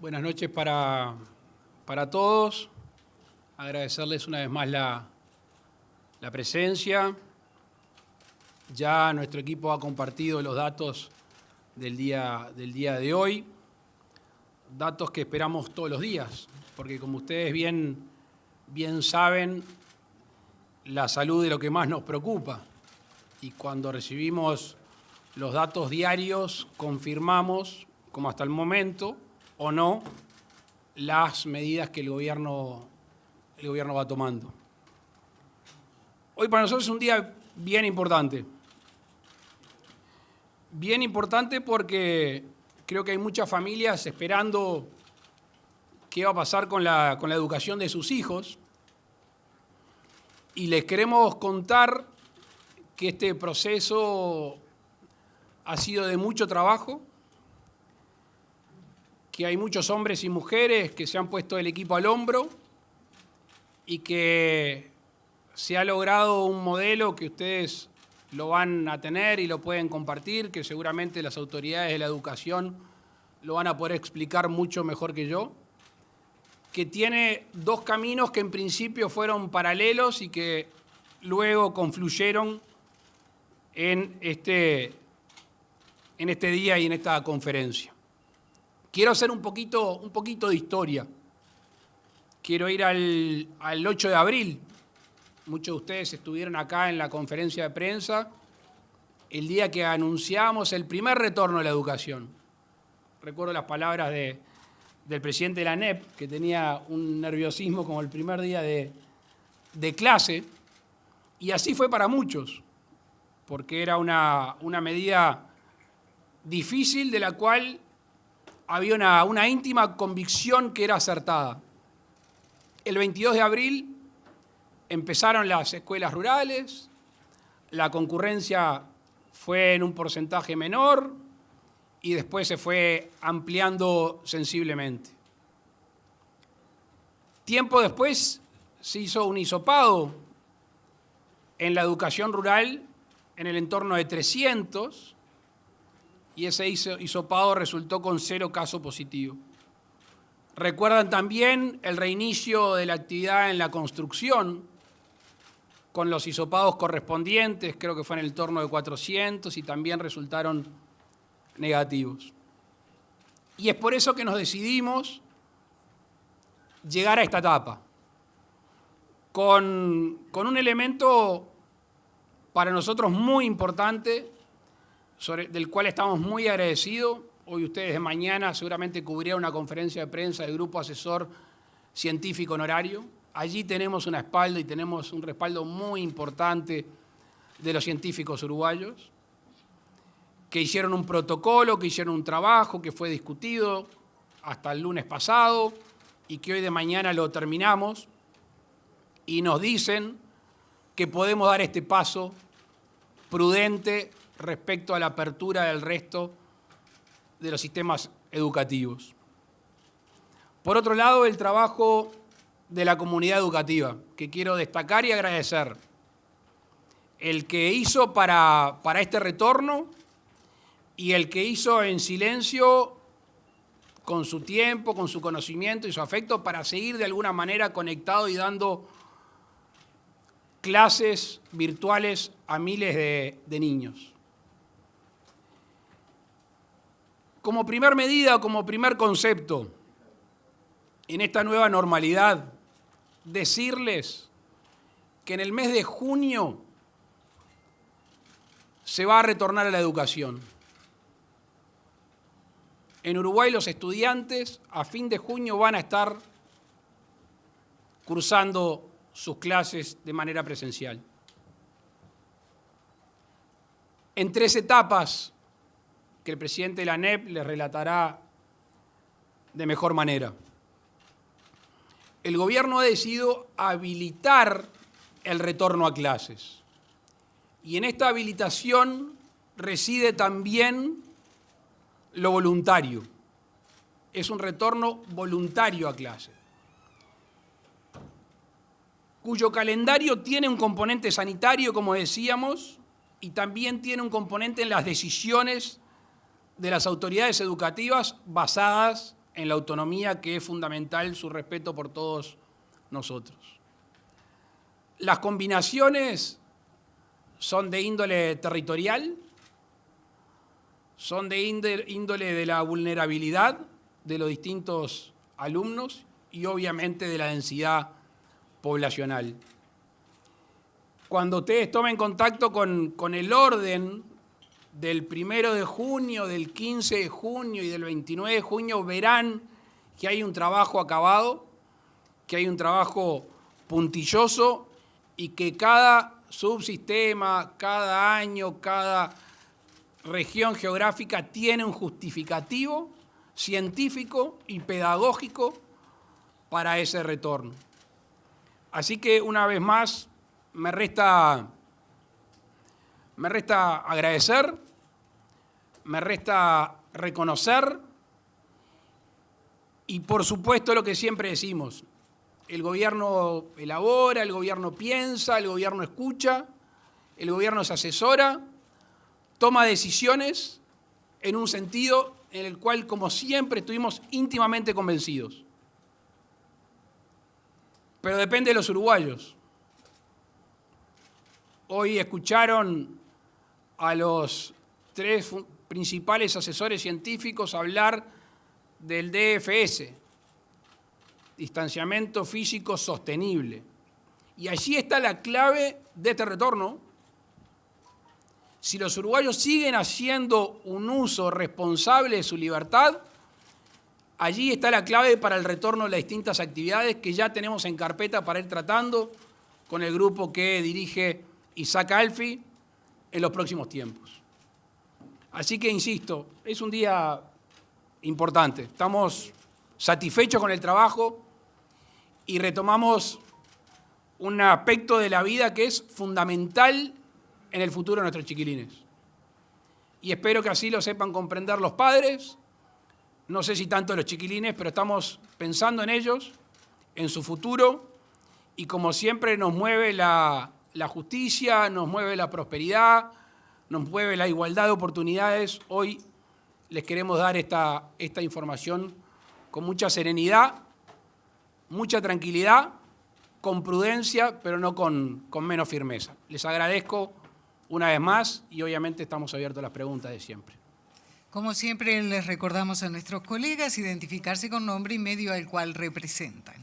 Buenas noches para todos. Agradecerles una vez más la presencia. Ya nuestro equipo ha compartido los datos del día de hoy, datos que esperamos todos los días, porque como ustedes bien saben, la salud es lo que más nos preocupa. Y cuando recibimos los datos diarios, confirmamos, como hasta el momento, o no, las medidas que el gobierno va tomando. Hoy para nosotros es un día bien importante. Bien importante porque creo que hay muchas familias esperando qué va a pasar con la educación de sus hijos. Y les queremos contar que este proceso ha sido de mucho trabajo, que hay muchos hombres y mujeres que se han puesto el equipo al hombro y que se ha logrado un modelo que ustedes lo van a tener y lo pueden compartir, que seguramente las autoridades de la educación lo van a poder explicar mucho mejor que yo, que tiene dos caminos que en principio fueron paralelos y que luego confluyeron en este día y en esta conferencia. Quiero hacer un poquito de historia. Quiero ir al 8 de abril. Muchos de ustedes estuvieron acá en la conferencia de prensa el día que anunciamos el primer retorno a la educación. Recuerdo las palabras del presidente de la ANEP, que tenía un nerviosismo como el primer día de clase, y así fue para muchos, porque era una medida difícil de la cual había una íntima convicción que era acertada. El 22 de abril empezaron las escuelas rurales, la concurrencia fue en un porcentaje menor y después se fue ampliando sensiblemente. Tiempo después se hizo un hisopado en la educación rural en el entorno de 300, y ese hisopado resultó con 0 casos positivos. Recuerdan también el reinicio de la actividad en la construcción, con los hisopados correspondientes, creo que fue en el entorno de 400, y también resultaron negativos. Y es por eso que nos decidimos llegar a esta etapa, con un elemento para nosotros muy importante, del cual estamos muy agradecidos. Hoy ustedes de mañana seguramente cubrirán una conferencia de prensa del Grupo Asesor Científico Honorario. Allí tenemos una espalda y tenemos un respaldo muy importante de los científicos uruguayos, que hicieron un protocolo, que hicieron un trabajo que fue discutido hasta el lunes pasado y que hoy de mañana lo terminamos, y nos dicen que podemos dar este paso prudente respecto a la apertura del resto de los sistemas educativos. Por otro lado, el trabajo de la comunidad educativa, que quiero destacar y agradecer. El que hizo para este retorno y el que hizo en silencio, con su tiempo, con su conocimiento y su afecto, para seguir de alguna manera conectado y dando clases virtuales a miles de niños. Como primer medida o como primer concepto, en esta nueva normalidad, decirles que en el mes de junio se va a retornar a la educación. En Uruguay los estudiantes a fin de junio van a estar cursando sus clases de manera presencial. En 3 etapas que el presidente de la ANEP les relatará de mejor manera. El gobierno ha decidido habilitar el retorno a clases. Y en esta habilitación reside también lo voluntario. Es un retorno voluntario a clases, cuyo calendario tiene un componente sanitario, como decíamos, y también tiene un componente en las decisiones de las autoridades educativas basadas en la autonomía, que es fundamental su respeto por todos nosotros. Las combinaciones son de índole territorial, son de índole de la vulnerabilidad de los distintos alumnos y obviamente de la densidad poblacional. Cuando ustedes tomen contacto con el orden del 1 de junio, del 15 de junio y del 29 de junio, verán que hay un trabajo acabado, que hay un trabajo puntilloso y que cada subsistema, cada año, cada región geográfica tiene un justificativo científico y pedagógico para ese retorno. Así que, una vez más, me resta agradecer, me resta reconocer y, por supuesto, lo que siempre decimos: el gobierno elabora, el gobierno piensa, el gobierno escucha, el gobierno se asesora, toma decisiones en un sentido en el cual, como siempre, estuvimos íntimamente convencidos. Pero depende de los uruguayos. Hoy escucharon a los 3 principales asesores científicos hablar del DFS, distanciamiento físico sostenible. Y allí está la clave de este retorno. Si los uruguayos siguen haciendo un uso responsable de su libertad, allí está la clave para el retorno de las distintas actividades que ya tenemos en carpeta para ir tratando con el grupo que dirige Isaac Alfi en los próximos tiempos. Así que, insisto, es un día importante. Estamos satisfechos con el trabajo y retomamos un aspecto de la vida que es fundamental en el futuro de nuestros chiquilines. Y espero que así lo sepan comprender los padres, no sé si tanto los chiquilines, pero estamos pensando en ellos, en su futuro, y como siempre nos mueve la justicia, nos mueve la prosperidad, nos mueve la igualdad de oportunidades. Hoy les queremos dar esta información con mucha serenidad, mucha tranquilidad, con prudencia, pero no con menos firmeza. Les agradezco una vez más y obviamente estamos abiertos a las preguntas de siempre. Como siempre, les recordamos a nuestros colegas identificarse con nombre y medio al cual representan.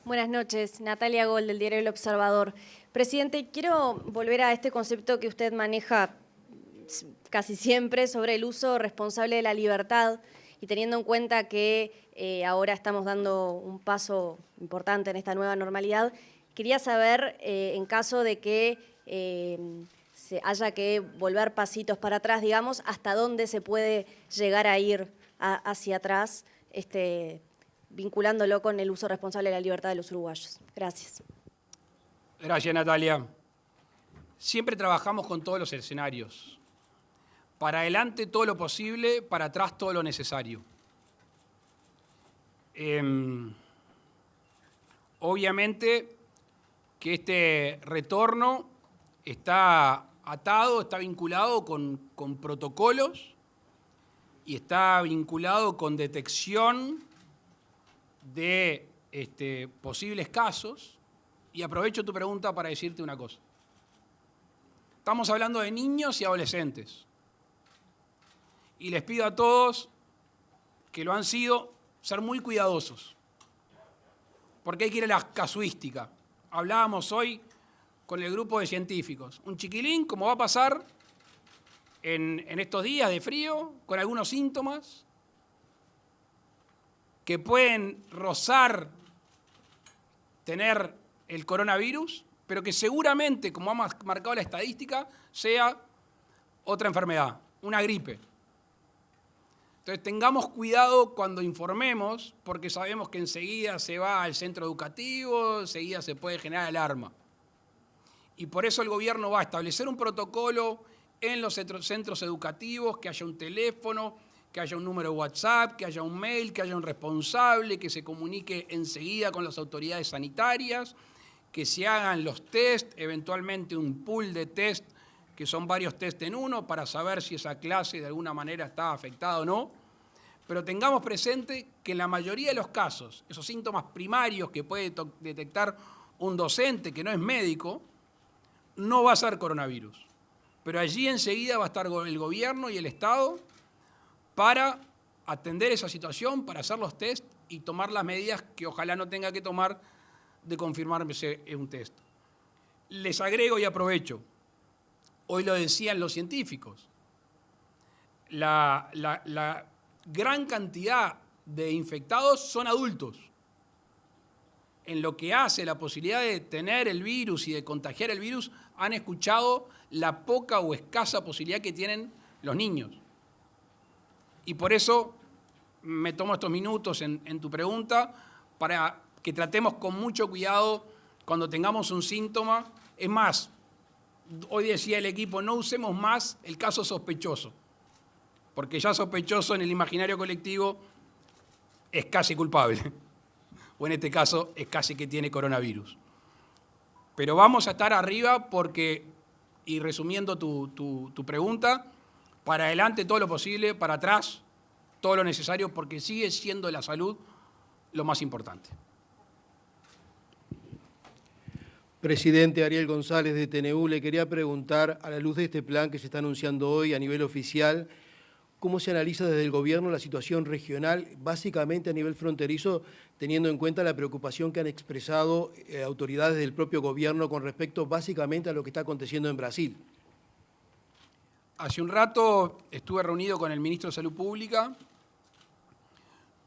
Buenas noches, Natalia Gol, del diario El Observador. Presidente, quiero volver a este concepto que usted maneja casi siempre sobre el uso responsable de la libertad y teniendo en cuenta que ahora estamos dando un paso importante en esta nueva normalidad. Quería saber, en caso de que se haya que volver pasitos para atrás, digamos, hasta dónde se puede llegar a ir hacia atrás, vinculándolo con el uso responsable de la libertad de los uruguayos. Gracias. Gracias, Natalia. Siempre trabajamos con todos los escenarios. Para adelante todo lo posible, para atrás todo lo necesario. Obviamente que este retorno está atado, está vinculado con protocolos y está vinculado con detección de posibles casos. Y aprovecho tu pregunta para decirte una cosa. Estamos hablando de niños y adolescentes. Y les pido a todos que lo han sido, ser muy cuidadosos. Porque hay que ir a la casuística. Hablábamos hoy con el grupo de científicos. Un chiquilín, como va a pasar en estos días de frío, con algunos síntomas que pueden rozar tener el coronavirus, pero que seguramente, como ha marcado la estadística, sea otra enfermedad, una gripe. Entonces tengamos cuidado cuando informemos, porque sabemos que enseguida se va al centro educativo, enseguida se puede generar alarma. Y por eso el gobierno va a establecer un protocolo en los centros educativos, que haya un teléfono, que haya un número de WhatsApp, que haya un mail, que haya un responsable, que se comunique enseguida con las autoridades sanitarias, que se hagan los test, eventualmente un pool de test que son varios test en uno para saber si esa clase de alguna manera está afectada o no, pero tengamos presente que en la mayoría de los casos, esos síntomas primarios que puede detectar un docente que no es médico, no va a ser coronavirus. Pero allí enseguida va a estar el gobierno y el Estado para atender esa situación, para hacer los test y tomar las medidas que ojalá no tenga que tomar de confirmarse un test. Les agrego y aprovecho, hoy lo decían los científicos, la gran cantidad de infectados son adultos. En lo que hace la posibilidad de tener el virus y de contagiar el virus, han escuchado la poca o escasa posibilidad que tienen los niños. Y por eso me tomo estos minutos en tu pregunta para que tratemos con mucho cuidado cuando tengamos un síntoma. Es más, hoy decía el equipo, no usemos más el caso sospechoso, porque ya sospechoso en el imaginario colectivo es casi culpable, o en este caso es casi que tiene coronavirus. Pero vamos a estar arriba porque, y resumiendo tu pregunta, para adelante todo lo posible, para atrás todo lo necesario, porque sigue siendo la salud lo más importante. Presidente Ariel González de TNU, le quería preguntar, a la luz de este plan que se está anunciando hoy a nivel oficial, ¿cómo se analiza desde el gobierno la situación regional, básicamente a nivel fronterizo, teniendo en cuenta la preocupación que han expresado autoridades del propio gobierno con respecto básicamente a lo que está aconteciendo en Brasil? Hace un rato estuve reunido con el ministro de Salud Pública.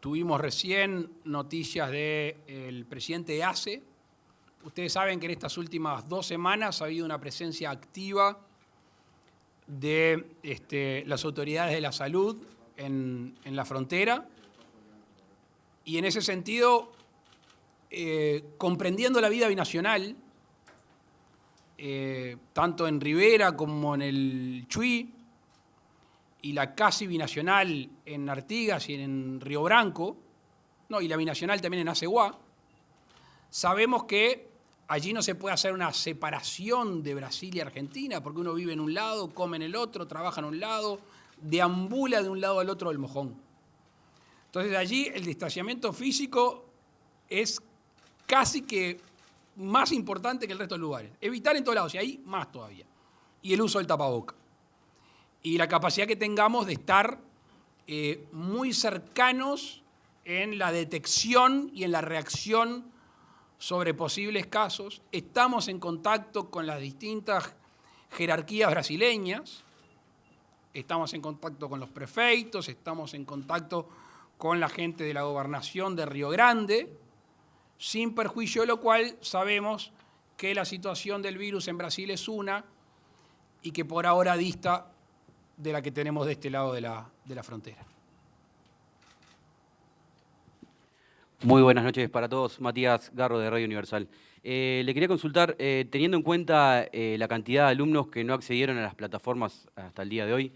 Tuvimos recién noticias del presidente de ACE. Ustedes saben que en estas últimas 2 semanas ha habido una presencia activa de las autoridades de la salud en la frontera. Y en ese sentido, comprendiendo la vida binacional, tanto en Rivera como en el Chuy, y la casi binacional en Artigas y en Río Branco, y la binacional también en Aceguá, sabemos que allí no se puede hacer una separación de Brasil y Argentina, porque uno vive en un lado, come en el otro, trabaja en un lado, deambula de un lado al otro del mojón. Entonces allí el distanciamiento físico es casi que más importante que el resto de los lugares. Evitar en todos lados, y ahí más todavía. Y el uso del tapaboca. Y la capacidad que tengamos de estar muy cercanos en la detección y en la reacción sobre posibles casos. Estamos en contacto con las distintas jerarquías brasileñas, estamos en contacto con los prefeitos, estamos en contacto con la gente de la gobernación de Río Grande, sin perjuicio de lo cual sabemos que la situación del virus en Brasil es una y que por ahora dista de la que tenemos de este lado de la frontera. Muy buenas noches para todos. Matías Garro de Radio Universal. Le quería consultar, teniendo en cuenta la cantidad de alumnos que no accedieron a las plataformas hasta el día de hoy,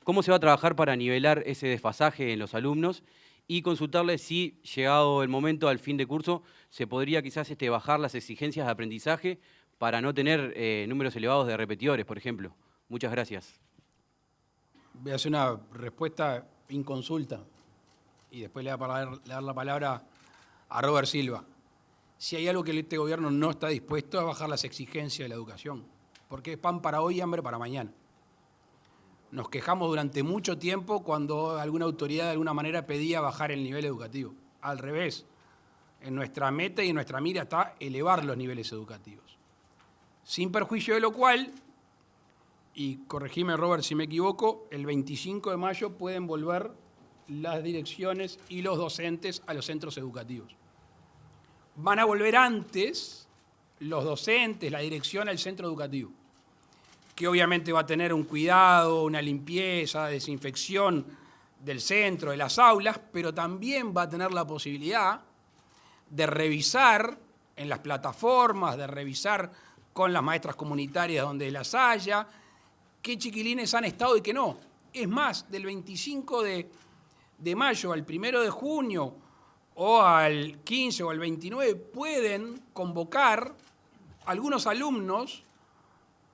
¿cómo se va a trabajar para nivelar ese desfasaje en los alumnos? Y consultarle si, llegado el momento al fin de curso, se podría quizás bajar las exigencias de aprendizaje para no tener números elevados de repetidores, por ejemplo. Muchas gracias. Voy a hacer una respuesta inconsulta y después le voy a dar la palabra a Robert Silva. Si hay algo que este gobierno no está dispuesto a bajar las exigencias de la educación, porque es pan para hoy y hambre para mañana. Nos quejamos durante mucho tiempo cuando alguna autoridad de alguna manera pedía bajar el nivel educativo. Al revés, en nuestra meta y en nuestra mira está elevar los niveles educativos. Sin perjuicio de lo cual, y corregime Robert si me equivoco, el 25 de mayo pueden volver las direcciones y los docentes a los centros educativos. Van a volver antes los docentes, la dirección al centro educativo, que obviamente va a tener un cuidado, una limpieza, desinfección del centro, de las aulas, pero también va a tener la posibilidad de revisar en las plataformas, de revisar con las maestras comunitarias donde las haya, qué chiquilines han estado y qué no. Es más, del 25 de mayo al 1 de junio o al 15 o al 29 pueden convocar algunos alumnos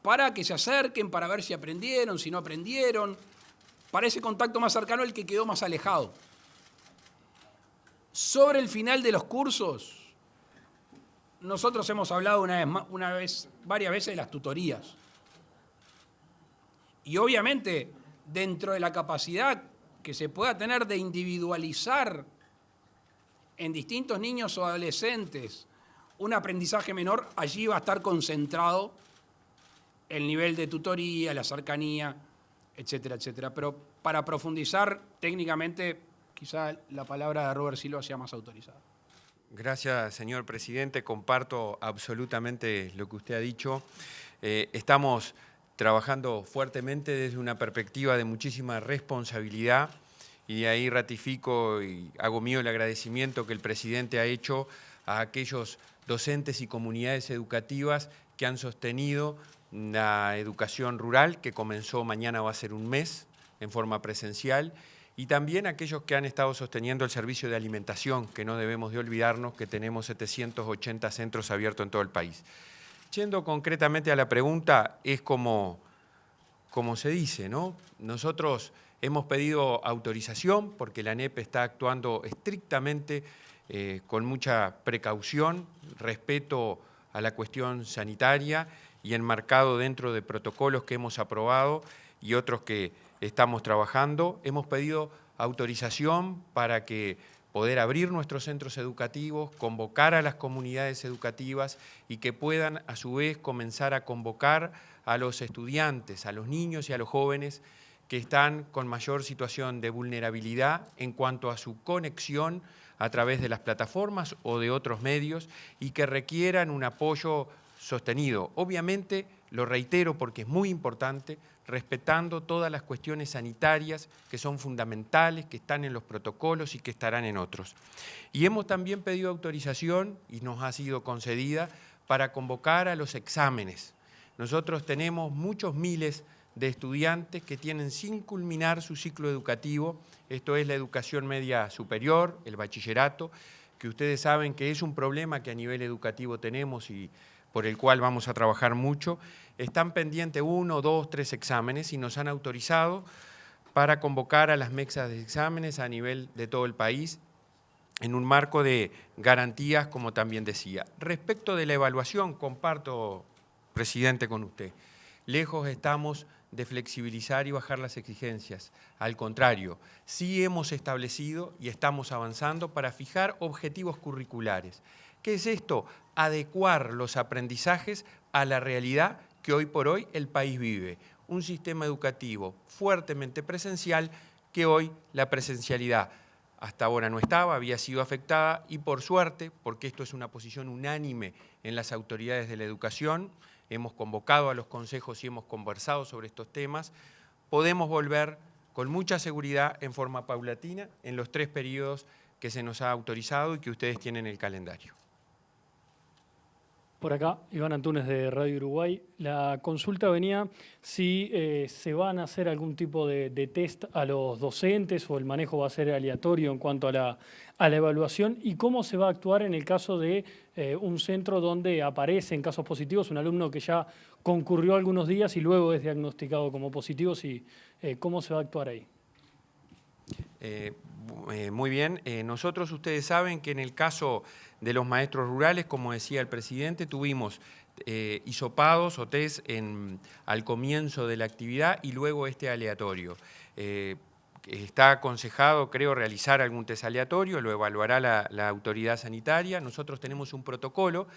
para que se acerquen, para ver si aprendieron, si no aprendieron, para ese contacto más cercano, el que quedó más alejado. Sobre el final de los cursos, nosotros hemos hablado varias veces de las tutorías. Y obviamente, dentro de la capacidad que se pueda tener de individualizar en distintos niños o adolescentes un aprendizaje menor, allí va a estar concentrado el nivel de tutoría, la cercanía, etcétera, etcétera. Pero para profundizar técnicamente, quizá la palabra de Robert Silva sea más autorizada. Gracias, señor presidente. Comparto absolutamente lo que usted ha dicho. Estamos trabajando fuertemente desde una perspectiva de muchísima responsabilidad y de ahí ratifico y hago mío el agradecimiento que el presidente ha hecho a aquellos docentes y comunidades educativas que han sostenido la educación rural, que comenzó mañana, va a ser un mes, en forma presencial, y también aquellos que han estado sosteniendo el servicio de alimentación, que no debemos de olvidarnos que tenemos 780 centros abiertos en todo el país. Yendo concretamente a la pregunta, es como se dice, ¿no? Nosotros hemos pedido autorización porque la ANEP está actuando estrictamente con mucha precaución, respeto a la cuestión sanitaria y enmarcado dentro de protocolos que hemos aprobado y otros que estamos trabajando. Hemos pedido autorización para que poder abrir nuestros centros educativos, convocar a las comunidades educativas y que puedan a su vez comenzar a convocar a los estudiantes, a los niños y a los jóvenes que están con mayor situación de vulnerabilidad en cuanto a su conexión a través de las plataformas o de otros medios y que requieran un apoyo sostenido. Obviamente, lo reitero porque es muy importante, respetando todas las cuestiones sanitarias que son fundamentales, que están en los protocolos y que estarán en otros. Y hemos también pedido autorización, y nos ha sido concedida, para convocar a los exámenes. Nosotros tenemos muchos miles de estudiantes que tienen sin culminar su ciclo educativo, esto es la educación media superior, el bachillerato, que ustedes saben que es un problema que a nivel educativo tenemos y por el cual vamos a trabajar mucho. Están pendientes 1, 2, 3 exámenes y nos han autorizado para convocar a las mesas de exámenes a nivel de todo el país en un marco de garantías, como también decía. Respecto de la evaluación, comparto, presidente, con usted. Lejos estamos de flexibilizar y bajar las exigencias. Al contrario, sí hemos establecido y estamos avanzando para fijar objetivos curriculares. ¿Qué es esto? Adecuar los aprendizajes a la realidad que hoy por hoy el país vive. Un sistema educativo fuertemente presencial que hoy la presencialidad hasta ahora no estaba, había sido afectada y por suerte, porque esto es una posición unánime en las autoridades de la educación, hemos convocado a los consejos y hemos conversado sobre estos temas, podemos volver con mucha seguridad en forma paulatina en los 3 periodos que se nos ha autorizado y que ustedes tienen en el calendario. Por acá, Iván Antunes de Radio Uruguay. La consulta venía si se van a hacer algún tipo de test a los docentes o el manejo va a ser aleatorio en cuanto a la evaluación y cómo se va a actuar en el caso de un centro donde aparecen casos positivos, un alumno que ya concurrió algunos días y luego es diagnosticado como positivo, ¿cómo se va a actuar ahí? Muy bien. Nosotros, ustedes saben que en el caso de los maestros rurales, como decía el presidente, tuvimos hisopados o test al comienzo de la actividad y luego este aleatorio. Está aconsejado, creo, realizar algún test aleatorio, lo evaluará la autoridad sanitaria. Nosotros tenemos un protocolo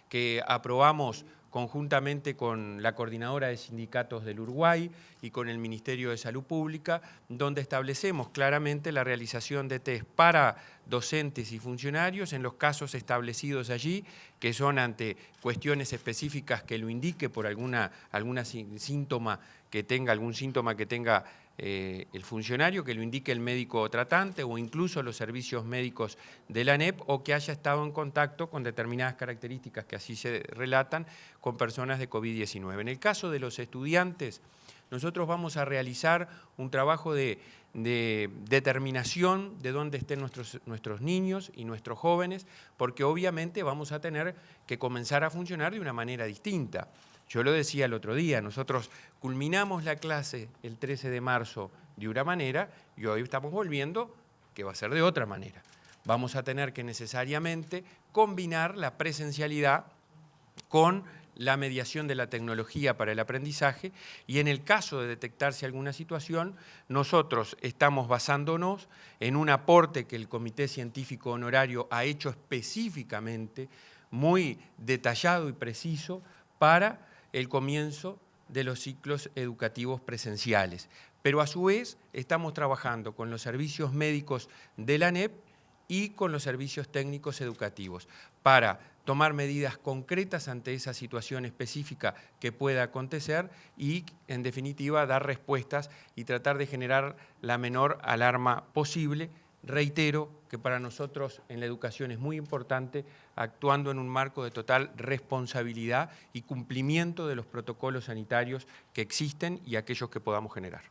que aprobamos conjuntamente con la Coordinadora de Sindicatos del Uruguay y con el Ministerio de Salud Pública, donde establecemos claramente la realización de test para docentes y funcionarios en los casos establecidos allí, que son ante cuestiones específicas que lo indique por algún síntoma que tenga el funcionario, que lo indique el médico tratante o incluso los servicios médicos de la ANEP o que haya estado en contacto con determinadas características que así se relatan con personas de COVID-19. En el caso de los estudiantes, nosotros vamos a realizar un trabajo de determinación de dónde estén nuestros niños y nuestros jóvenes, porque obviamente vamos a tener que comenzar a funcionar de una manera distinta. Yo lo decía el otro día, nosotros culminamos la clase el 13 de marzo de una manera y hoy estamos volviendo que va a ser de otra manera. Vamos a tener que necesariamente combinar la presencialidad con la mediación de la tecnología para el aprendizaje y en el caso de detectarse alguna situación, nosotros estamos basándonos en un aporte que el Comité Científico Honorario ha hecho específicamente, muy detallado y preciso, para el comienzo de los ciclos educativos presenciales. Pero a su vez estamos trabajando con los servicios médicos de la ANEP y con los servicios técnicos educativos para tomar medidas concretas ante esa situación específica que pueda acontecer y, en definitiva, dar respuestas y tratar de generar la menor alarma posible. Reitero que para nosotros en la educación es muy importante, actuando en un marco de total responsabilidad y cumplimiento de los protocolos sanitarios que existen y aquellos que podamos generar.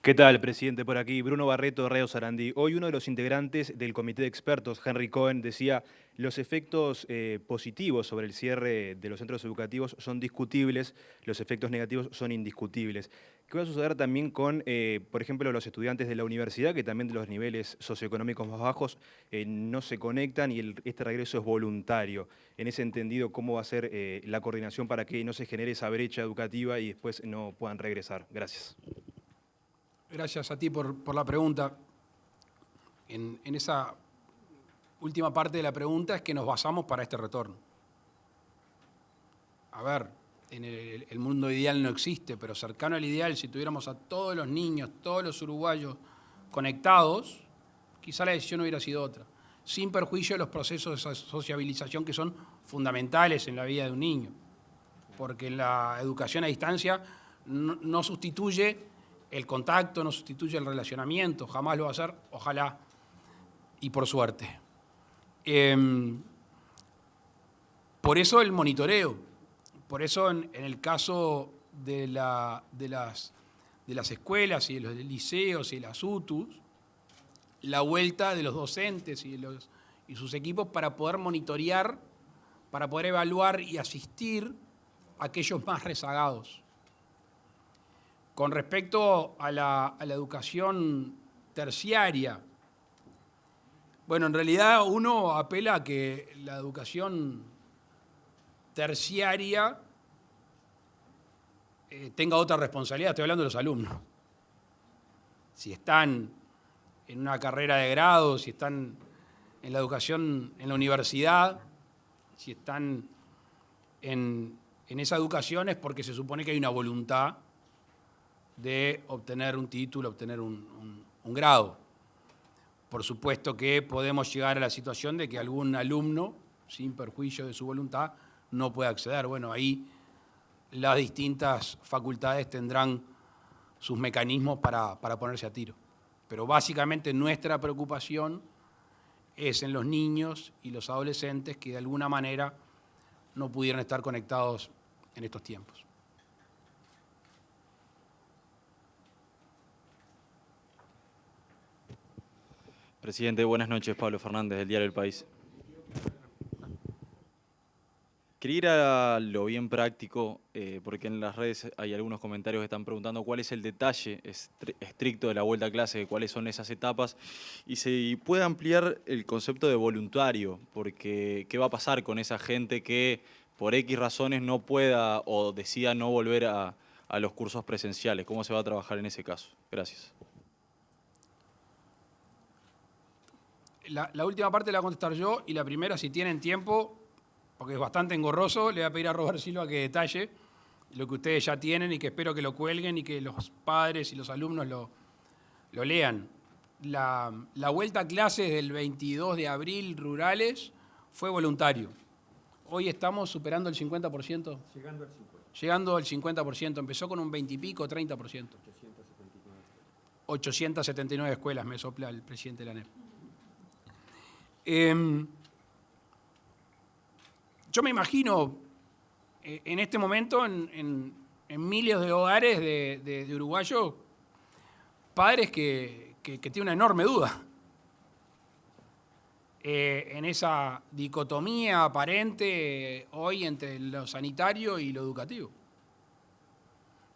¿Qué tal, presidente? Por aquí, Bruno Barreto, Radio Sarandí. Hoy uno de los integrantes del comité de expertos, Henry Cohen, decía los efectos positivos sobre el cierre de los centros educativos son discutibles, los efectos negativos son indiscutibles. ¿Qué va a suceder también con, por ejemplo, los estudiantes de la universidad, que también de los niveles socioeconómicos más bajos no se conectan y este regreso es voluntario? En ese entendido, ¿cómo va a ser la coordinación para que no se genere esa brecha educativa y después no puedan regresar? Gracias. Gracias a ti por la pregunta. En esa última parte de la pregunta es que nos basamos para este retorno. A ver, en el mundo ideal no existe, pero cercano al ideal, si tuviéramos a todos los niños, todos los uruguayos conectados, quizá la decisión hubiera sido otra, sin perjuicio de los procesos de sociabilización que son fundamentales en la vida de un niño, porque la educación a distancia no sustituye el contacto, no sustituye el relacionamiento, jamás lo va a hacer, ojalá y por suerte. Por eso el monitoreo, por eso en el caso de las escuelas y de los liceos y de las UTUs, la vuelta de los docentes y sus equipos para poder monitorear, para poder evaluar y asistir a aquellos más rezagados. Con respecto a la educación terciaria, bueno, en realidad uno apela a que la educación terciaria tenga otra responsabilidad. Estoy hablando de los alumnos. Si están en una carrera de grado, si están en la educación en la universidad, si están en esa educación es porque se supone que hay una voluntad de obtener un título, obtener un grado. Por supuesto que podemos llegar a la situación de que algún alumno, sin perjuicio de su voluntad, no pueda acceder. Bueno, ahí las distintas facultades tendrán sus mecanismos para ponerse a tiro. Pero básicamente nuestra preocupación es en los niños y los adolescentes que de alguna manera no pudieron estar conectados en estos tiempos. Presidente, buenas noches. Pablo Fernández, del diario El País. Quería ir a lo bien práctico, porque en las redes hay algunos comentarios que están preguntando cuál es el detalle estricto de la vuelta a clase, cuáles son esas etapas, y si puede ampliar el concepto de voluntario, porque ¿qué va a pasar con esa gente que por X razones no pueda o decida no volver a los cursos presenciales? ¿Cómo se va a trabajar en ese caso? Gracias. La última parte la voy a contestar yo y la primera, si tienen tiempo, porque es bastante engorroso, le voy a pedir a Robert Silva que detalle lo que ustedes ya tienen y que espero que lo cuelguen y que los padres y los alumnos lo lean. La vuelta a clases del 22 de abril rurales fue voluntario. Hoy estamos superando el 50%. Llegando al 50%. Empezó con un 20 y pico, 30%. 879 escuelas, me sopla el presidente de la ANEP. Yo me imagino en este momento en miles de hogares de uruguayos, padres que tienen una enorme duda. en esa dicotomía aparente hoy entre lo sanitario y lo educativo.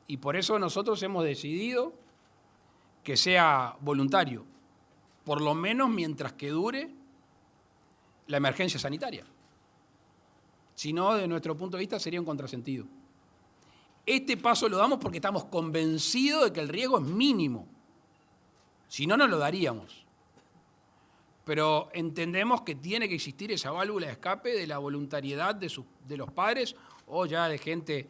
Y por eso nosotros hemos decidido que sea voluntario, por lo menos mientras que dure la emergencia sanitaria. Si no, de nuestro punto de vista, sería un contrasentido. Este paso lo damos porque estamos convencidos de que el riesgo es mínimo. Si no, no lo daríamos. Pero entendemos que tiene que existir esa válvula de escape de la voluntariedad de los padres o ya de gente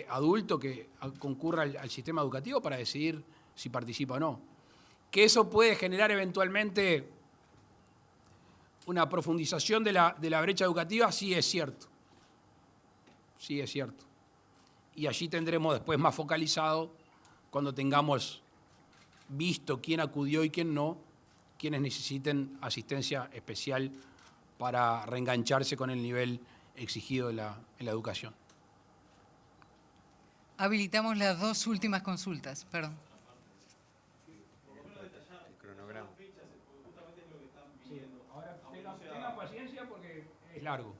adulto que concurra al sistema educativo para decidir si participa o no. Que eso puede generar eventualmente una profundización de la brecha educativa, sí es cierto. Sí es cierto. Y allí tendremos después más focalizado, cuando tengamos visto quién acudió y quién no, quienes necesiten asistencia especial para reengancharse con el nivel exigido en la educación. Habilitamos las 2 últimas consultas, perdón. El cronograma. Ahora tenga paciencia porque es largo.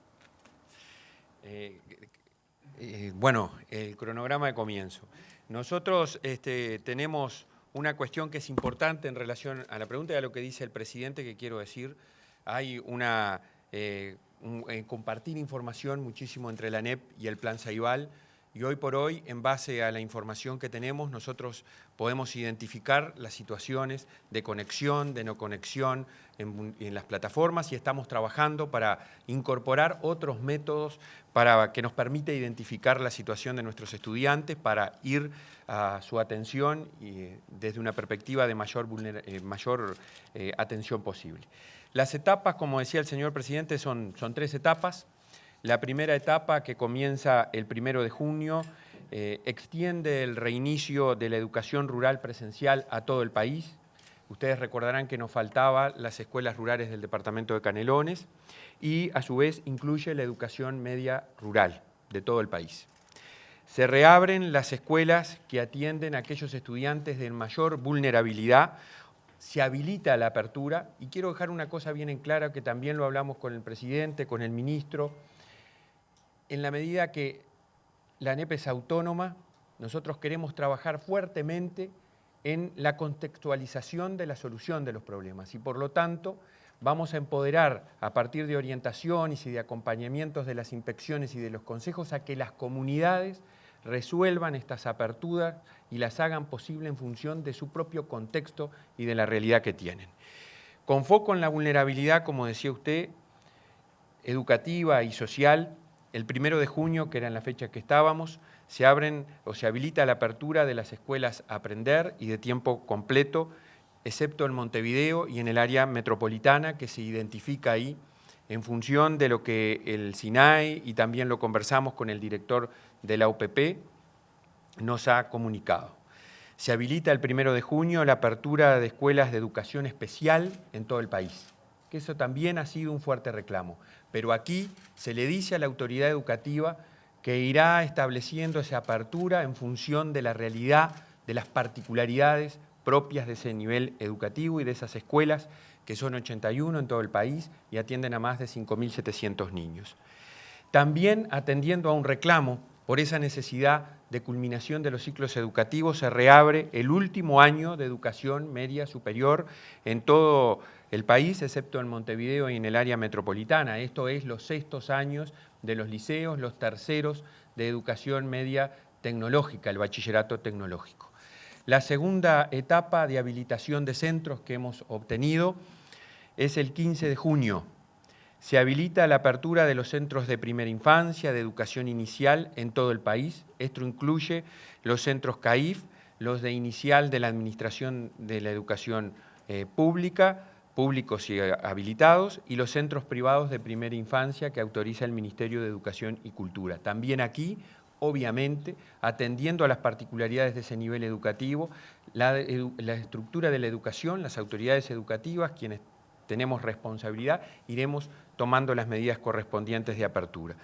Bueno, el cronograma de comienzo. Nosotros tenemos una cuestión que es importante en relación a la pregunta y a lo que dice el presidente, que quiero decir. Hay compartir información muchísimo entre la ANEP y el Plan Ceibal, y hoy por hoy, en base a la información que tenemos, nosotros podemos identificar las situaciones de conexión, de no conexión en las plataformas, y estamos trabajando para incorporar otros métodos para que nos permita identificar la situación de nuestros estudiantes, para ir a su atención y desde una perspectiva de mayor atención posible. Las etapas, como decía el señor presidente, son 3 etapas. La primera etapa, que comienza el 1 de junio, extiende el reinicio de la educación rural presencial a todo el país. Ustedes recordarán que nos faltaban las escuelas rurales del departamento de Canelones y, a su vez, incluye la educación media rural de todo el país. Se reabren las escuelas que atienden a aquellos estudiantes de mayor vulnerabilidad. Se habilita la apertura, y quiero dejar una cosa bien en clara, que también lo hablamos con el presidente, con el ministro. En la medida que la ANEP es autónoma, nosotros queremos trabajar fuertemente en la contextualización de la solución de los problemas, y por lo tanto vamos a empoderar a partir de orientaciones y de acompañamientos de las inspecciones y de los consejos a que las comunidades resuelvan estas aperturas y las hagan posible en función de su propio contexto y de la realidad que tienen. Con foco en la vulnerabilidad, como decía usted, educativa y social, el 1 de junio, que era en la fecha que estábamos, se habilita la apertura de las escuelas Aprender y de tiempo completo, excepto en Montevideo y en el área metropolitana, que se identifica ahí en función de lo que el SINAE, y también lo conversamos con el director de la UPP, nos ha comunicado. Se habilita el 1 de junio la apertura de escuelas de educación especial en todo el país, que eso también ha sido un fuerte reclamo. Pero aquí se le dice a la autoridad educativa que irá estableciendo esa apertura en función de la realidad, de las particularidades propias de ese nivel educativo y de esas escuelas, que son 81 en todo el país y atienden a más de 5.700 niños. También, atendiendo a un reclamo por esa necesidad de culminación de los ciclos educativos, se reabre el último año de educación media superior en todo el país, excepto en Montevideo y en el área metropolitana. Esto es los 6º años de los liceos, los 3º de educación media tecnológica, el bachillerato tecnológico. La segunda etapa de habilitación de centros que hemos obtenido es el 15 de junio. Se habilita la apertura de los centros de primera infancia, de educación inicial en todo el país. Esto incluye los centros CAIF, los de inicial de la Administración de la Educación Pública, públicos y habilitados, y los centros privados de primera infancia que autoriza el Ministerio de Educación y Cultura. También aquí, obviamente, atendiendo a las particularidades de ese nivel educativo, la estructura de la educación, las autoridades educativas, quienes tenemos responsabilidad, iremos tomando las medidas correspondientes de apertura.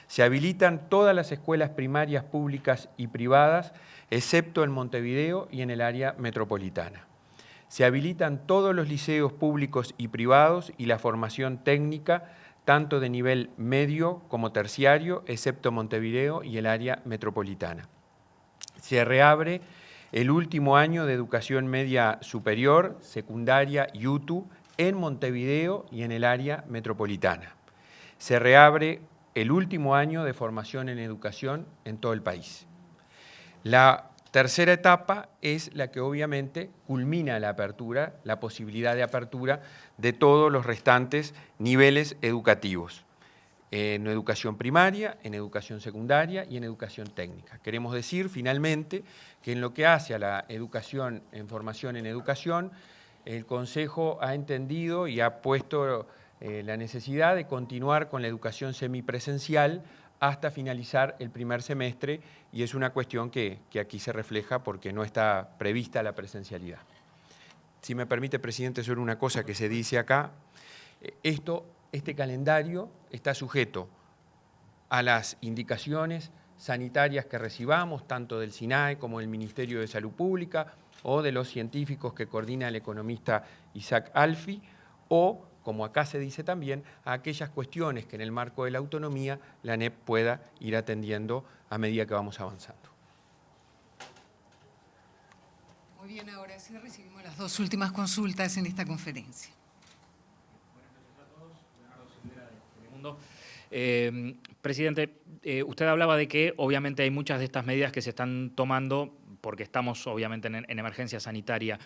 Se habilitan todas las escuelas primarias públicas y privadas, excepto en Montevideo y en el área metropolitana. Se habilitan todos los liceos públicos y privados y la formación técnica, tanto de nivel medio como terciario, excepto Montevideo y el área metropolitana. Se reabre el último año de educación media superior, secundaria y UTU en Montevideo y en el área metropolitana. Se reabre el último año de formación en educación en todo el país. La tercera etapa es la que obviamente culmina la apertura, la posibilidad de apertura de todos los restantes niveles educativos, en educación primaria, en educación secundaria y en educación técnica. Queremos decir, finalmente, que en lo que hace a la educación en formación en educación, el Consejo ha entendido y ha puesto la necesidad de continuar con la educación semipresencial hasta finalizar el primer semestre, y es una cuestión que aquí se refleja porque no está prevista la presencialidad. Si me permite, presidente, solo una cosa que se dice acá. Este calendario está sujeto a las indicaciones sanitarias que recibamos, tanto del SINAE como del Ministerio de Salud Pública, o de los científicos que coordina el economista Isaac Alfi, o, como acá se dice también, a aquellas cuestiones que en el marco de la autonomía la ANEP pueda ir atendiendo a medida que vamos avanzando. Muy bien, ahora sí recibimos las dos últimas consultas en esta conferencia. Presidente, usted hablaba de que obviamente hay muchas de estas medidas que se están tomando porque estamos obviamente en emergencia sanitaria.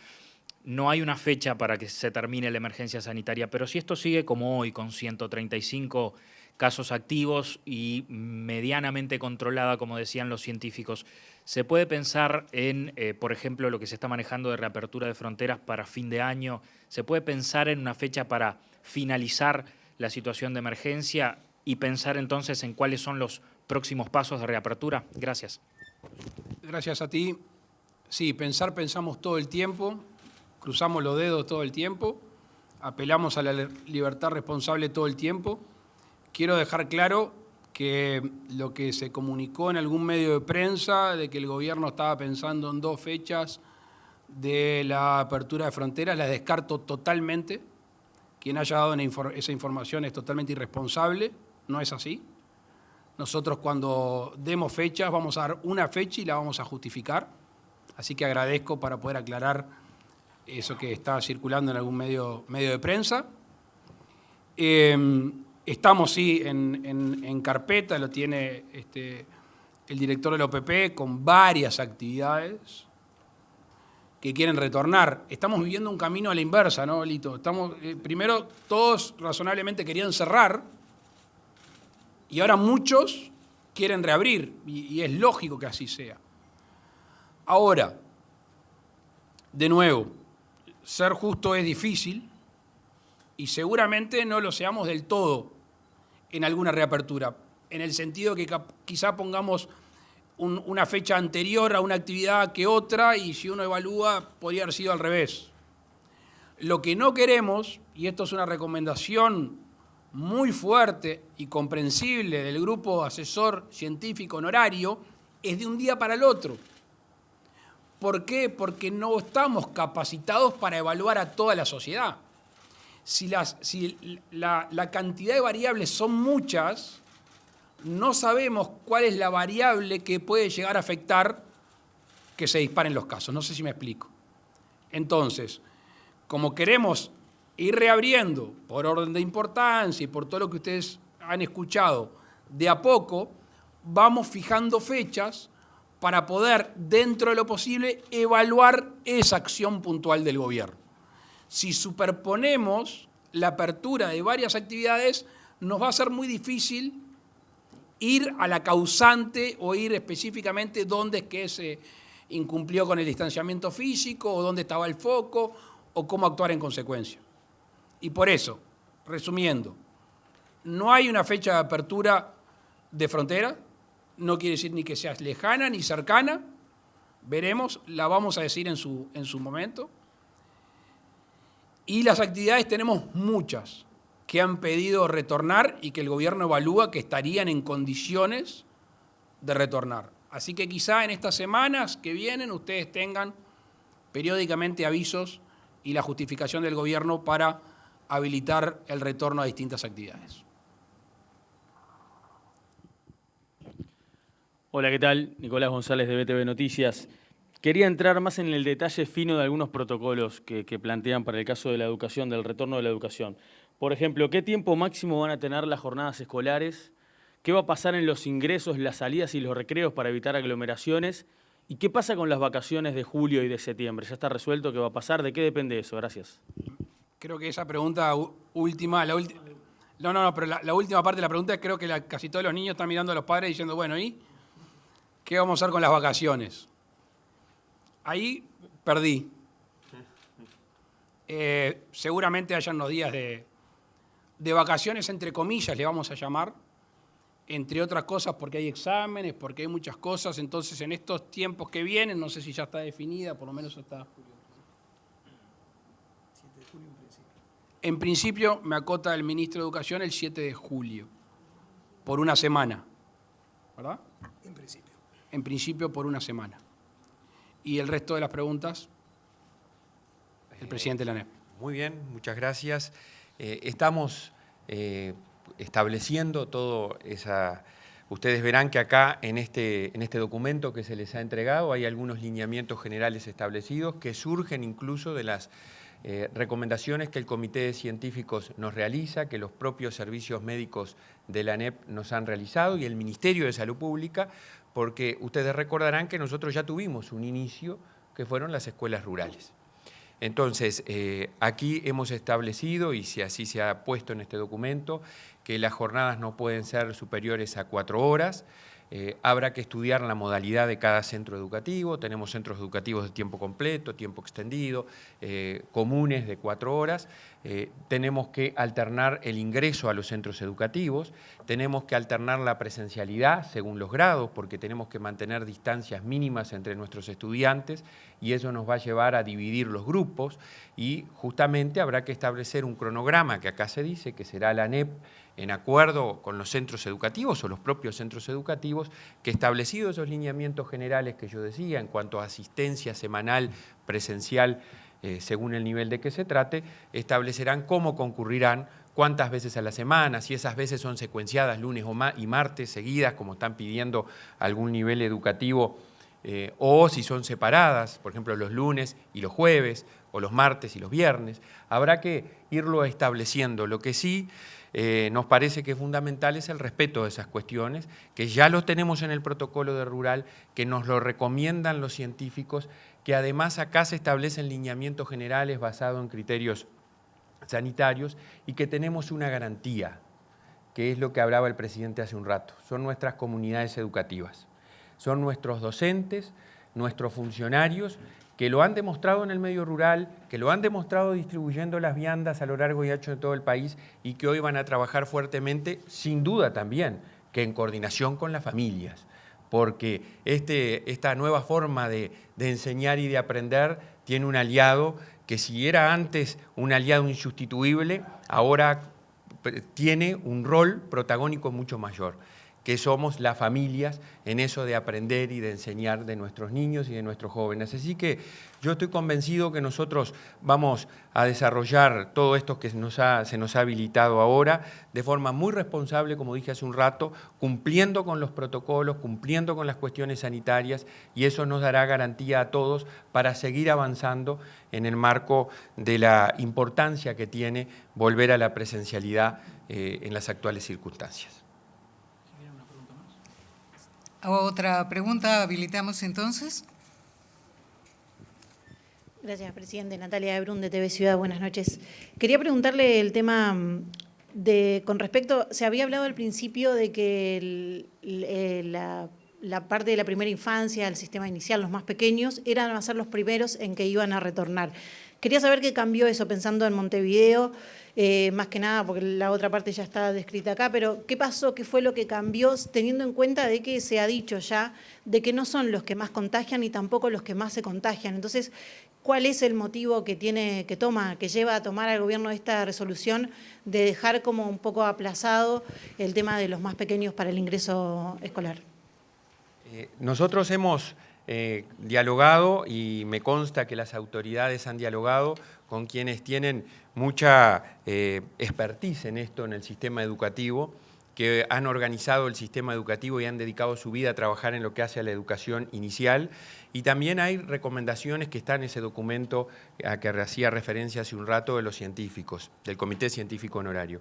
No hay una fecha para que se termine la emergencia sanitaria, pero si esto sigue como hoy, con 135 casos activos y medianamente controlada, como decían los científicos, ¿se puede pensar en, por ejemplo, lo que se está manejando de reapertura de fronteras para fin de año? ¿Se puede pensar en una fecha para finalizar la situación de emergencia y pensar entonces en cuáles son los próximos pasos de reapertura? Gracias. Gracias a ti. Sí, pensamos todo el tiempo, cruzamos los dedos todo el tiempo, apelamos a la libertad responsable todo el tiempo. Quiero dejar claro que lo que se comunicó en algún medio de prensa de que el gobierno estaba pensando en 2 fechas de la apertura de fronteras, la descarto totalmente. Quien haya dado esa información es totalmente irresponsable, no es así. Nosotros cuando demos fechas vamos a dar una fecha y la vamos a justificar, así que agradezco para poder aclarar eso que está circulando en algún medio de prensa. Estamos sí en carpeta, lo tiene el director de la OPP, con varias actividades que quieren retornar. Estamos viviendo un camino a la inversa, ¿no, Lito? Primero, todos razonablemente querían cerrar y ahora muchos quieren reabrir, y es lógico que así sea. Ahora, de nuevo, ser justo es difícil y seguramente no lo seamos del todo en alguna reapertura, en el sentido que quizá pongamos una fecha anterior a una actividad que otra, y si uno evalúa podría haber sido al revés. Lo que no queremos, y esto es una recomendación muy fuerte y comprensible del grupo asesor científico honorario, es de un día para el otro. ¿Por qué? Porque no estamos capacitados para evaluar a toda la sociedad. Si la cantidad de variables son muchas, no sabemos cuál es la variable que puede llegar a afectar que se disparen los casos. No sé si me explico. Entonces, como queremos ir reabriendo por orden de importancia y por todo lo que ustedes han escuchado, de a poco vamos fijando fechas para poder, dentro de lo posible, evaluar esa acción puntual del gobierno. Si superponemos la apertura de varias actividades, nos va a ser muy difícil ir a la causante o ir específicamente dónde es que se incumplió con el distanciamiento físico o dónde estaba el foco o cómo actuar en consecuencia. Y por eso, resumiendo, no hay una fecha de apertura de frontera, no quiere decir ni que sea lejana ni cercana, veremos, la vamos a decir en su momento. Y las actividades tenemos muchas que han pedido retornar y que el gobierno evalúa que estarían en condiciones de retornar. Así que quizá en estas semanas que vienen ustedes tengan periódicamente avisos y la justificación del gobierno para habilitar el retorno a distintas actividades. Hola, ¿qué tal? Nicolás González de BTV Noticias. Quería entrar más en el detalle fino de algunos protocolos que plantean para el caso de la educación, del retorno de la educación. Por ejemplo, ¿qué tiempo máximo van a tener las jornadas escolares? ¿Qué va a pasar en los ingresos, las salidas y los recreos para evitar aglomeraciones? ¿Y qué pasa con las vacaciones de julio y de septiembre? ¿Ya está resuelto qué va a pasar? ¿De qué depende eso? Gracias. Creo que esa pregunta última, pero la última parte de la pregunta, creo que casi todos los niños están mirando a los padres diciendo, bueno, ¿y qué vamos a hacer con las vacaciones? Ahí perdí. Seguramente hayan unos días de vacaciones, entre comillas, le vamos a llamar, entre otras cosas porque hay exámenes, porque hay muchas cosas. Entonces, en estos tiempos que vienen, no sé si ya está definida, por lo menos hasta... En principio, me acota el ministro de Educación el 7 de julio, por una semana, ¿verdad? En principio. En principio, por una semana. Y el resto de las preguntas, el presidente de la ANEP. Muy bien, muchas gracias. Estamos estableciendo todo esa... Ustedes verán que acá en este documento que se les ha entregado hay algunos lineamientos generales establecidos que surgen incluso de las recomendaciones que el Comité de Científicos nos realiza, que los propios servicios médicos de la ANEP nos han realizado y el Ministerio de Salud Pública, porque ustedes recordarán que nosotros ya tuvimos un inicio que fueron las escuelas rurales. Entonces, aquí hemos establecido, y si así se ha puesto en este documento, que las jornadas no pueden ser superiores a 4 horas. Habrá que estudiar la modalidad de cada centro educativo. Tenemos centros educativos de tiempo completo, tiempo extendido, comunes de 4 horas. Tenemos que alternar el ingreso a los centros educativos. Tenemos que alternar la presencialidad según los grados, porque tenemos que mantener distancias mínimas entre nuestros estudiantes y eso nos va a llevar a dividir los grupos y justamente habrá que establecer un cronograma que acá se dice que será la ANEP en acuerdo con los centros educativos o los propios centros educativos, que establecidos esos lineamientos generales que yo decía en cuanto a asistencia semanal presencial según el nivel de que se trate, establecerán cómo concurrirán, cuántas veces a la semana, si esas veces son secuenciadas lunes y martes seguidas, como están pidiendo algún nivel educativo, o si son separadas, por ejemplo, los lunes y los jueves, o los martes y los viernes. Habrá que irlo estableciendo. Lo que sí nos parece que es fundamental es el respeto de esas cuestiones, que ya lo tenemos en el protocolo de rural, que nos lo recomiendan los científicos, que además acá se establecen lineamientos generales basados en criterios sanitarios y que tenemos una garantía, que es lo que hablaba el presidente hace un rato. Son nuestras comunidades educativas, son nuestros docentes, nuestros funcionarios, que lo han demostrado en el medio rural, que lo han demostrado distribuyendo las viandas a lo largo y ancho de todo el país y que hoy van a trabajar fuertemente, sin duda también, que en coordinación con las familias, porque esta nueva forma de enseñar y de aprender tiene un aliado que si era antes un aliado insustituible, ahora tiene un rol protagónico mucho mayor, que somos las familias en eso de aprender y de enseñar de nuestros niños y de nuestros jóvenes. Así que yo estoy convencido que nosotros vamos a desarrollar todo esto que se nos ha habilitado ahora de forma muy responsable, como dije hace un rato, cumpliendo con los protocolos, cumpliendo con las cuestiones sanitarias, y eso nos dará garantía a todos para seguir avanzando en el marco de la importancia que tiene volver a la presencialidad en las actuales circunstancias. Otra pregunta, habilitamos entonces. Gracias, presidente. Natalia Ebrun, de TV Ciudad, buenas noches. Quería preguntarle el tema con respecto, se había hablado al principio de que la parte de la primera infancia, el sistema inicial, los más pequeños, iban a ser los primeros en que iban a retornar. Quería saber qué cambió eso, pensando en Montevideo, más que nada porque la otra parte ya está descrita acá, pero ¿qué pasó? ¿Qué fue lo que cambió teniendo en cuenta de que se ha dicho ya de que no son los que más contagian ni tampoco los que más se contagian? Entonces, ¿cuál es el motivo que lleva a tomar al gobierno esta resolución de dejar como un poco aplazado el tema de los más pequeños para el ingreso escolar? Nosotros hemos dialogado y me consta que las autoridades han dialogado con quienes tienen mucha expertise en esto, en el sistema educativo, que han organizado el sistema educativo y han dedicado su vida a trabajar en lo que hace a la educación inicial. Y también hay recomendaciones que están en ese documento a que hacía referencia hace un rato de los científicos, del Comité Científico Honorario.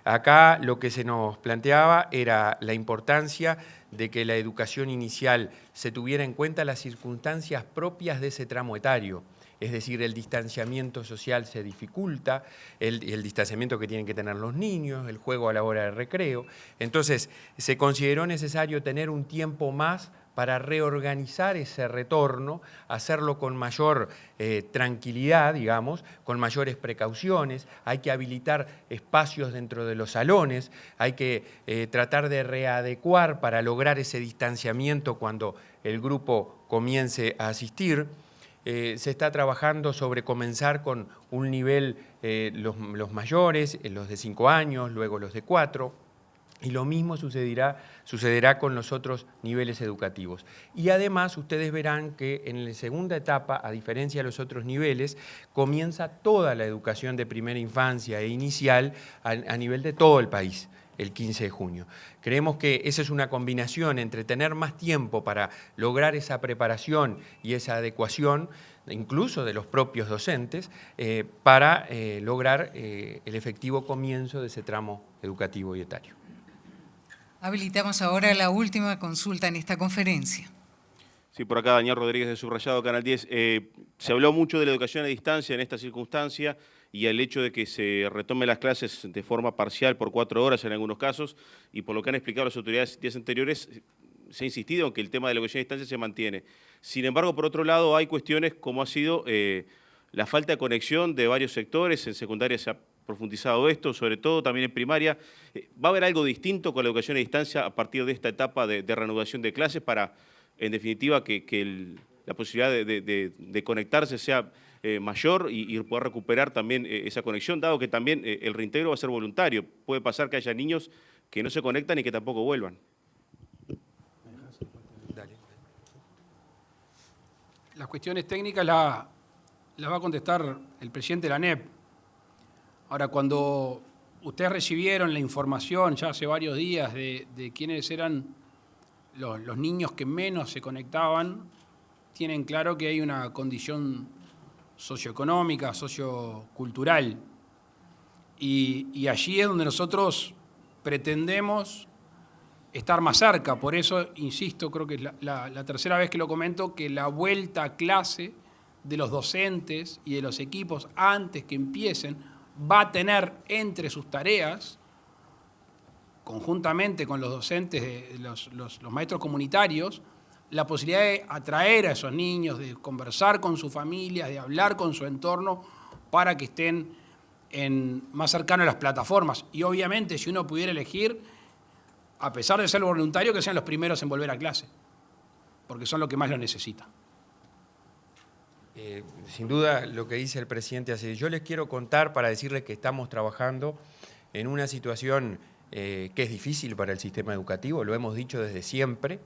Acá lo que se nos planteaba era la importancia de que la educación inicial se tuviera en cuenta las circunstancias propias de ese tramo etario. Es decir, el distanciamiento social se dificulta, el distanciamiento que tienen que tener los niños, el juego a la hora de recreo. Entonces, se consideró necesario tener un tiempo más para reorganizar ese retorno, hacerlo con mayor tranquilidad, digamos, con mayores precauciones. Hay que habilitar espacios dentro de los salones, hay que tratar de readecuar para lograr ese distanciamiento cuando el grupo comience a asistir. Se está trabajando sobre comenzar con un nivel, los mayores, los de 5 años, luego los de 4, y lo mismo sucederá con los otros niveles educativos. Y además ustedes verán que en la segunda etapa, a diferencia de los otros niveles, comienza toda la educación de primera infancia e inicial a nivel de todo el país, el 15 de junio. Creemos que esa es una combinación entre tener más tiempo para lograr esa preparación y esa adecuación, incluso de los propios docentes, para lograr el efectivo comienzo de ese tramo educativo y etario. Habilitamos ahora la última consulta en esta conferencia. Sí, por acá Daniel Rodríguez de Subrayado, Canal 10. Se habló mucho de la educación a distancia en esta circunstancia y el hecho de que se retome las clases de forma parcial por 4 horas en algunos casos, y por lo que han explicado las autoridades días anteriores, se ha insistido en que el tema de la educación a distancia se mantiene. Sin embargo, por otro lado, hay cuestiones como ha sido la falta de conexión de varios sectores. En secundaria se ha profundizado esto, sobre todo también en primaria. ¿Va a haber algo distinto con la educación a distancia a partir de esta etapa de reanudación de clases para, en definitiva, que la posibilidad de conectarse sea mayor y poder recuperar también esa conexión, dado que también el reintegro va a ser voluntario? Puede pasar que haya niños que no se conectan y que tampoco vuelvan. Las cuestiones técnicas las va a contestar el presidente de la ANEP. Ahora, cuando ustedes recibieron la información ya hace varios días de quiénes eran los niños que menos se conectaban, tienen claro que hay una condición socioeconómica, sociocultural. Y allí es donde nosotros pretendemos estar más cerca. Por eso, insisto, creo que es la tercera vez que lo comento, que la vuelta a clase de los docentes y de los equipos antes que empiecen va a tener entre sus tareas, conjuntamente con los docentes, los maestros comunitarios, la posibilidad de atraer a esos niños, de conversar con sus familias, de hablar con su entorno, para que estén más cercanos a las plataformas. Y obviamente, si uno pudiera elegir, a pesar de ser voluntario, que sean los primeros en volver a clase, porque son los que más lo necesitan. Sin duda, lo que dice el presidente hace. Yo les quiero contar para decirles que estamos trabajando en una situación que es difícil para el sistema educativo, lo hemos dicho desde siempre.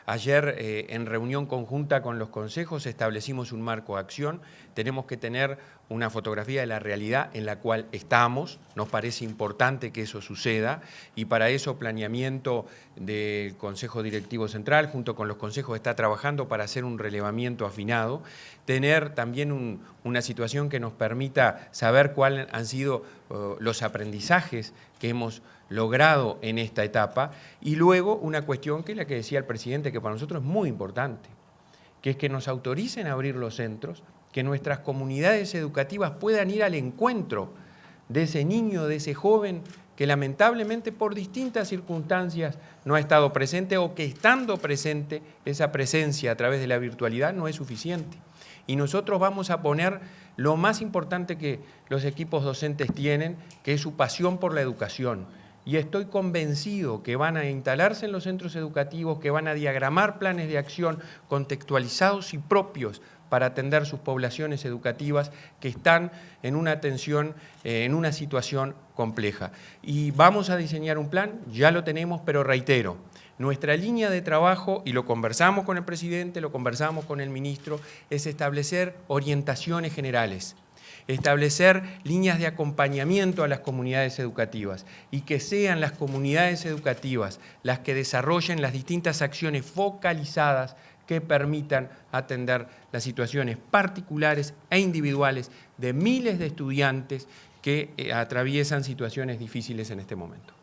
Ayer, en reunión conjunta con los consejos, establecimos un marco de acción. Tenemos que tener una fotografía de la realidad en la cual estamos. Nos parece importante que eso suceda, y para eso planeamiento del Consejo Directivo Central junto con los consejos está trabajando para hacer un relevamiento afinado, tener también una situación que nos permita saber cuáles han sido los aprendizajes que hemos logrado en esta etapa, y luego una cuestión que es la que decía el presidente, que para nosotros es muy importante, que es que nos autoricen a abrir los centros, que nuestras comunidades educativas puedan ir al encuentro de ese niño, de ese joven que lamentablemente por distintas circunstancias no ha estado presente, o que estando presente, esa presencia a través de la virtualidad no es suficiente. Y nosotros vamos a poner lo más importante que los equipos docentes tienen, que es su pasión por la educación. Y estoy convencido que van a instalarse en los centros educativos, que van a diagramar planes de acción contextualizados y propios para atender sus poblaciones educativas que están en una atención, en una situación compleja. Y vamos a diseñar un plan, ya lo tenemos, pero reitero, Nuestra línea de trabajo, y lo conversamos con el presidente, lo conversamos con el ministro, es establecer orientaciones generales, establecer líneas de acompañamiento a las comunidades educativas y que sean las comunidades educativas las que desarrollen las distintas acciones focalizadas que permitan atender las situaciones particulares e individuales de miles de estudiantes que atraviesan situaciones difíciles en este momento.